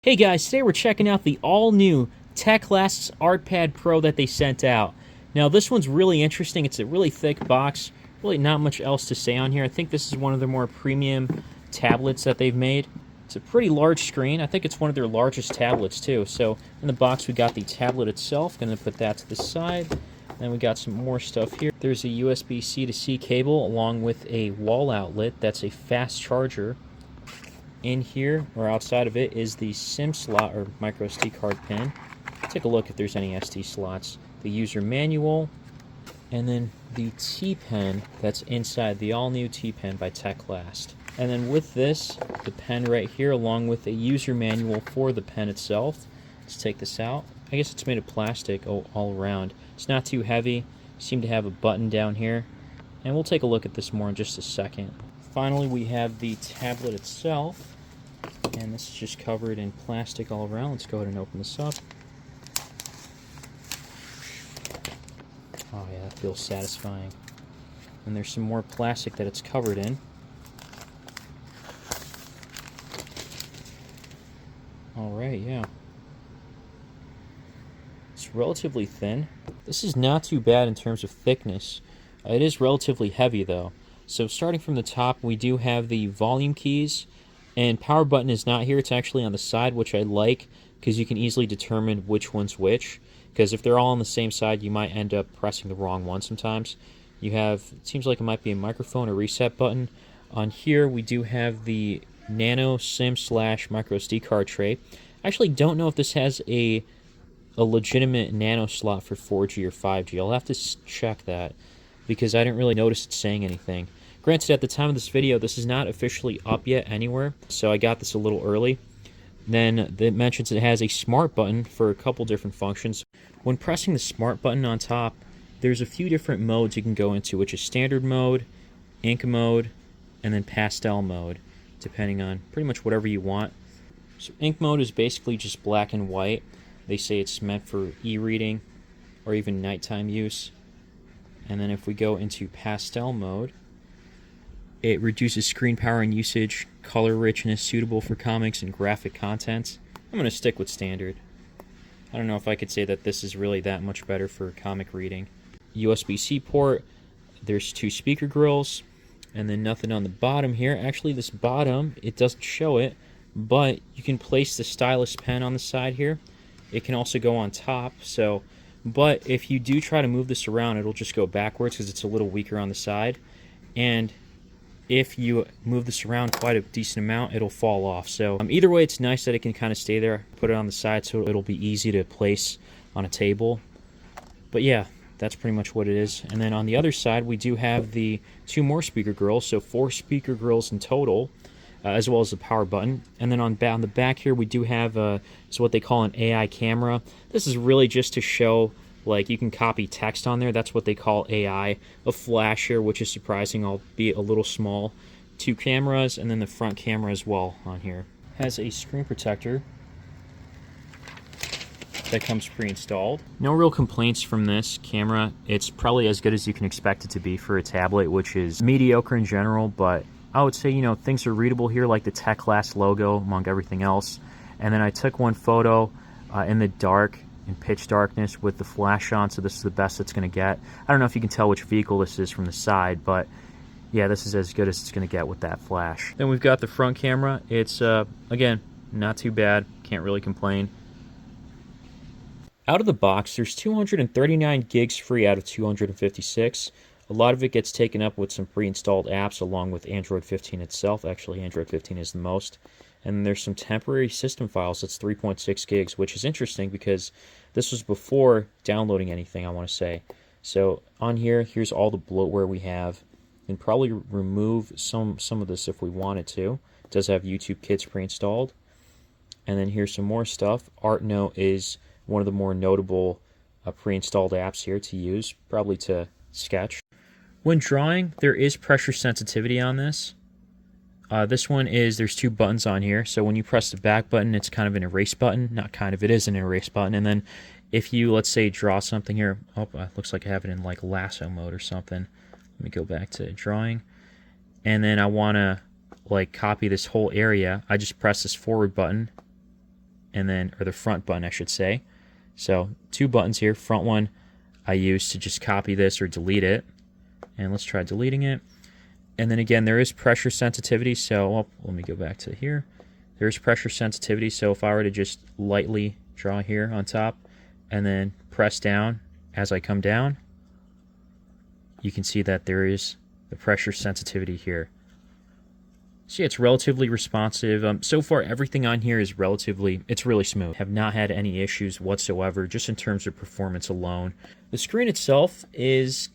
Hey guys, today we're checking out the all-new Teclast Artpadpro that they sent out. Now this one's really interesting. It's a really thick box. Really not much else to say on here. I think this is one of their more premium tablets that they've made. It's a pretty large screen. I think it's one of their largest tablets too. So in the box we got the tablet itself. Gonna put that to the side. Then we got some more stuff here. There's a USB-C to C cable along with a wall outlet. That's a fast charger. In here, or outside of it, is the SIM slot, or micro SD card pin. Take a look if there's any SD slots. The user manual, and then the T-pen that's inside, the all-new T-pen by Teclast. And then with this, the pen right here, along with a user manual for the pen itself. Let's take this out. I guess it's made of plastic all around. It's not too heavy. Seem to have a button down here. And we'll take a look at this more in just a second. Finally, we have the tablet itself. And this is just covered in plastic all around. Let's go ahead and open this up. Oh yeah, that feels satisfying. And there's some more plastic that it's covered in. Alright, yeah. It's relatively thin. This is not too bad in terms of thickness. It is relatively heavy though. So starting from the top, we do have the volume keys. And power button is not here, it's actually on the side, which I like, because you can easily determine which one's which. Because if they're all on the same side, you might end up pressing the wrong one sometimes. You have, it seems like it might be a microphone or reset button. On here, we do have the Nano SIM / micro SD card tray. I actually don't know if this has a legitimate Nano slot for 4G or 5G. I'll have to check that, because I didn't really notice it saying anything. Granted, at the time of this video, this is not officially up yet anywhere, so I got this a little early. Then it mentions it has a smart button for a couple different functions. When pressing the smart button on top, there's a few different modes you can go into, which is standard mode, ink mode, and then pastel mode, depending on pretty much whatever you want. So ink mode is basically just black and white. They say it's meant for e-reading or even nighttime use. And then if we go into pastel mode, it reduces screen power and usage, color richness, suitable for comics and graphic content. I'm going to stick with standard. I don't know if I could say that this is really that much better for comic reading. USB-C port, there's 2 speaker grills, and then nothing on the bottom here. Actually, this bottom, it doesn't show it, but you can place the stylus pen on the side here. It can also go on top, but if you do try to move this around, it'll just go backwards because it's a little weaker on the side. And if you move this around quite a decent amount, it'll fall off. So either way, it's nice that it can kind of stay there. Put it on the side so it'll be easy to place on a table. But yeah, that's pretty much what it is. And then on the other side, we do have the 2 more speaker grills, so 4 speaker grills in total, as well as the power button. And then on the back here, we do have it's what they call an AI camera. This is really just to show, like, you can copy text on there. That's what they call AI. A flash here, which is surprising, albeit a little small. 2 cameras, and then the front camera as well on here. Has a screen protector that comes pre-installed. No real complaints from this camera. It's probably as good as you can expect it to be for a tablet, which is mediocre in general, but I would say, you know, things are readable here, like the Teclast logo among everything else. And then I took one photo in the dark, in pitch darkness with the flash on, so this is the best it's going to get. I don't know if you can tell which vehicle this is from the side, but yeah, this is as good as it's going to get with that flash. Then we've got the front camera. It's, again, not too bad. Can't really complain. Out of the box, there's 239 gigs free out of 256. A lot of it gets taken up with some pre-installed apps along with Android 15 itself. Actually, Android 15 is the most. And there's some temporary system files. That's 3.6 gigs, which is interesting because this was before downloading anything, I want to say. So on here, here's all the bloatware we have. We can probably remove some of this if we wanted to. It does have YouTube Kids pre-installed. And then here's some more stuff. ArtNote is one of the more notable pre-installed apps here to use, probably to sketch. When drawing, there is pressure sensitivity on this. This one is, there's 2 buttons on here, so when you press the back button, it's kind of an erase button. Not kind of, it is an erase button. And then if you, let's say, draw something here, oh, looks like I have it in like lasso mode or something. Let me go back to drawing. And then I want to like copy this whole area. I just press this forward button, and then, or the front button I should say. So 2 buttons here. Front one I use to just copy this or delete it. And let's try deleting it. And then again, there is pressure sensitivity. So let me go back to here. There's pressure sensitivity. So if I were to just lightly draw here on top and then press down as I come down, you can see that there is the pressure sensitivity here. So yeah, it's relatively responsive. So far, everything on here is it's really smooth. Have not had any issues whatsoever, just in terms of performance alone. The screen itself is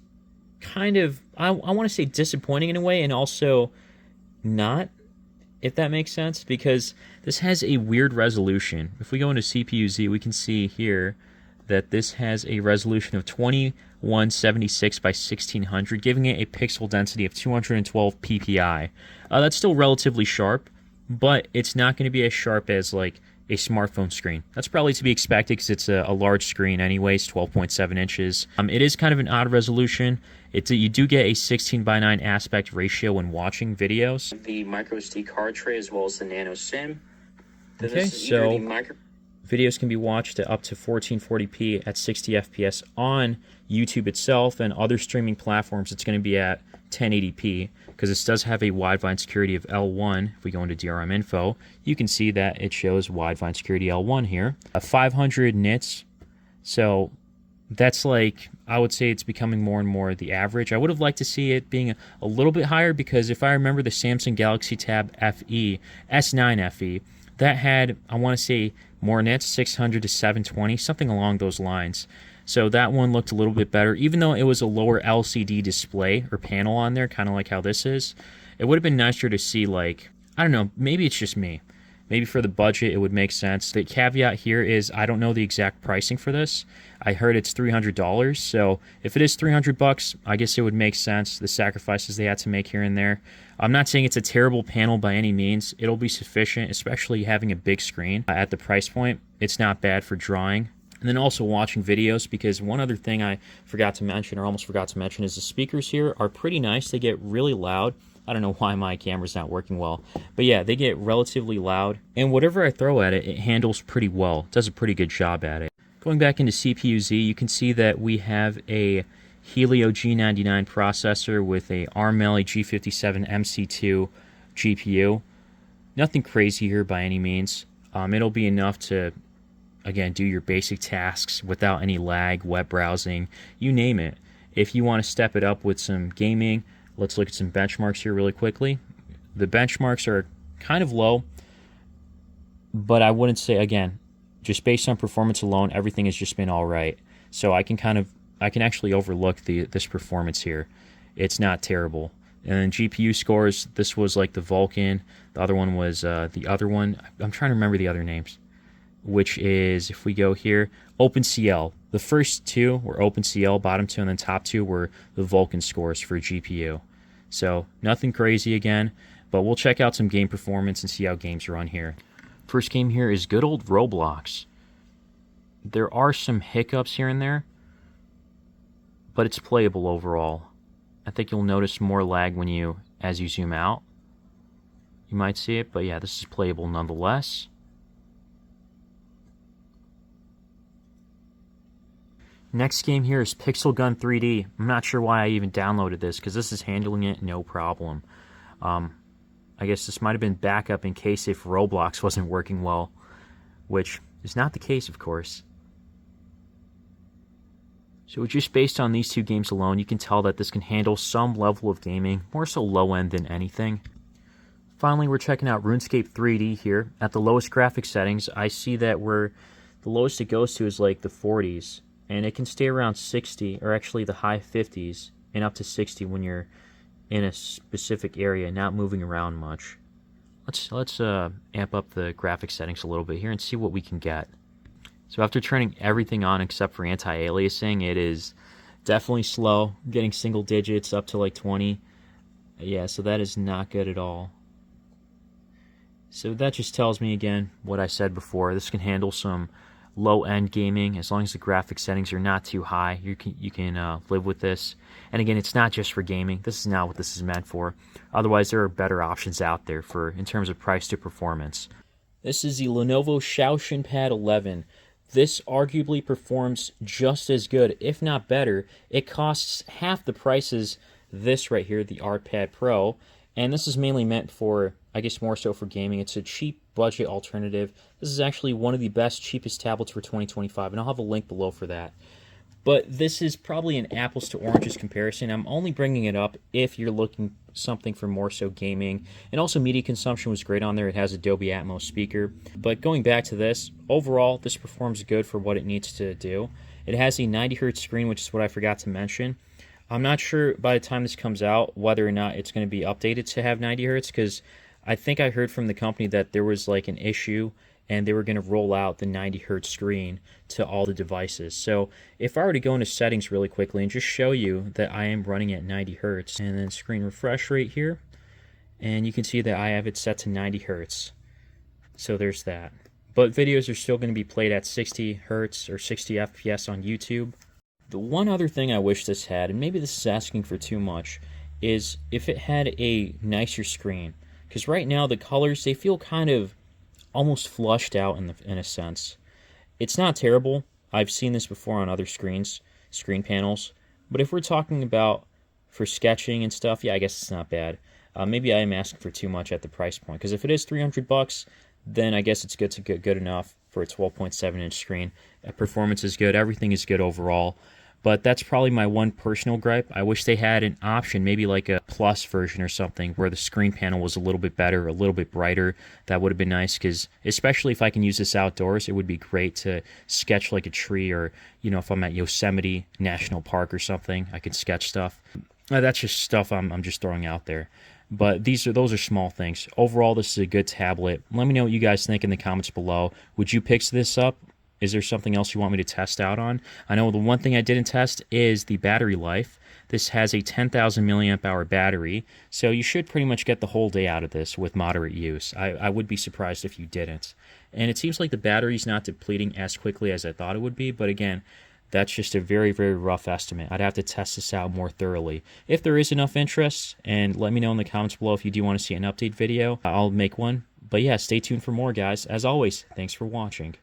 kind of, I want to say disappointing in a way, and also not, if that makes sense, because this has a weird resolution. If we go into CPU-Z, we can see here that this has a resolution of 2176 by 1600, giving it a pixel density of 212 ppi. That's still relatively sharp, but it's not going to be as sharp as like a smartphone screen. That's probably to be expected because it's a large screen anyways, 12.7 inches. It is kind of an odd resolution. You do get a 16:9 aspect ratio when watching videos. The microSD card tray as well as the nano SIM. Okay, so videos can be watched at up to 1440p at 60 FPS on YouTube itself, and other streaming platforms it's going to be at 1080p, because this does have a wideband security of L1. If we go into DRM info, you can see that it shows wideband security L1 here. 500 nits, so that's like, I would say it's becoming more and more the average. I would have liked to see it being a little bit higher, because if I remember the Samsung Galaxy Tab FE, S9 FE, that had, I want to say, more nits, 600 to 720, something along those lines. So that one looked a little bit better, even though it was a lower LCD display or panel on there, kind of like how this is. It would have been nicer to see, like, I don't know, maybe it's just me. Maybe for the budget, it would make sense. The caveat here is I don't know the exact pricing for this. I heard it's $300, so if it is $300, I guess it would make sense, the sacrifices they had to make here and there. I'm not saying it's a terrible panel by any means. It'll be sufficient, especially having a big screen. At the price point, it's not bad for drawing. And then also watching videos, because one other thing I forgot to mention, or almost forgot to mention, is the speakers here are pretty nice. They get really loud. I don't know why my camera's not working well, but yeah, they get relatively loud, and whatever I throw at it, it handles pretty well. It does a pretty good job at it. Going back into CPU-Z, you can see that we have a Helio G99 processor with a ARM Mali G57 MC2 GPU. Nothing crazy here by any means. It'll be enough to, again, do your basic tasks without any lag, web browsing, you name it. If you want to step it up with some gaming, let's look at some benchmarks here really quickly. The benchmarks are kind of low, but I wouldn't say, again, just based on performance alone, everything has just been all right. So I can actually overlook this performance here. It's not terrible. And then GPU scores, this was like the Vulkan. The other one was the other one. I'm trying to remember the other names, which is, if we go here, OpenCL. The first two were OpenCL, bottom two, and then top two were the Vulkan scores for GPU. So nothing crazy again, but we'll check out some game performance and see how games run here. First game here is good old Roblox. There are some hiccups here and there, but it's playable overall. I think you'll notice more lag as you zoom out. You might see it, but yeah, this is playable nonetheless. Next game here is Pixel Gun 3D. I'm not sure why I even downloaded this, because this is handling it no problem. I guess this might have been backup in case if Roblox wasn't working well, which is not the case, of course. So just based on these two games alone, you can tell that this can handle some level of gaming, more so low-end than anything. Finally, we're checking out RuneScape 3D here. At the lowest graphic settings, I see that the lowest it goes to is like the 40s, and it can stay around 60, or actually the high 50s, and up to 60 when you're in a specific area, not moving around much. Let's amp up the graphic settings a little bit here and see what we can get. So after turning everything on except for anti-aliasing, it is definitely slow, getting single digits up to like 20. Yeah, so that is not good at all. So that just tells me again what I said before. This can handle some low-end gaming as long as the graphic settings are not too high. You can live with this. And again, it's not just for gaming. This is not what this is meant for. Otherwise, there are better options out there in terms of price to performance. This is the Lenovo Xiaoshin Pad 11. This arguably performs just as good, if not better. It costs half the price as this right here, the Artpadpro, and this is mainly meant for, I guess more so for gaming. It's a cheap budget alternative. This is actually one of the best, cheapest tablets for 2025, and I'll have a link below for that. But this is probably an apples to oranges comparison. I'm only bringing it up if you're looking something for more so gaming. And also media consumption was great on there. It has a Dolby Atmos speaker. But going back to this, overall, this performs good for what it needs to do. It has a 90 hertz screen, which is what I forgot to mention. I'm not sure by the time this comes out whether or not it's going to be updated to have 90 hertz, because I think I heard from the company that there was like an issue and they were going to roll out the 90 hertz screen to all the devices. So if I were to go into settings really quickly and just show you that I am running at 90 hertz, and then screen refresh rate here, and you can see that I have it set to 90 hertz. So there's that. But videos are still going to be played at 60 hertz or 60 FPS on YouTube. The one other thing I wish this had, and maybe this is asking for too much, is if it had a nicer screen. Because right now the colors, they feel kind of almost flushed out in a sense. It's not terrible. I've seen this before on other screen panels. But if we're talking about for sketching and stuff, yeah, I guess it's not bad. Maybe I am asking for too much at the price point. Because if it is $300, then I guess it's good enough for a 12.7-inch screen. Performance is good. Everything is good overall. But that's probably my one personal gripe. I wish they had an option, maybe like a plus version or something, where the screen panel was a little bit better, a little bit brighter. That would have been nice, because especially if I can use this outdoors, it would be great to sketch like a tree, or, you know, if I'm at Yosemite National Park or something, I can sketch stuff. That's just stuff I'm just throwing out there. But those are small things. Overall, this is a good tablet. Let me know what you guys think in the comments below. Would you pick this up? Is there something else you want me to test out on? I know the one thing I didn't test is the battery life. This has a 10,000 milliamp hour battery, so you should pretty much get the whole day out of this with moderate use. I would be surprised if you didn't. And it seems like the battery's not depleting as quickly as I thought it would be, but again, that's just a very, very rough estimate. I'd have to test this out more thoroughly. If there is enough interest, and let me know in the comments below if you do want to see an update video, I'll make one. But yeah, stay tuned for more, guys. As always, thanks for watching.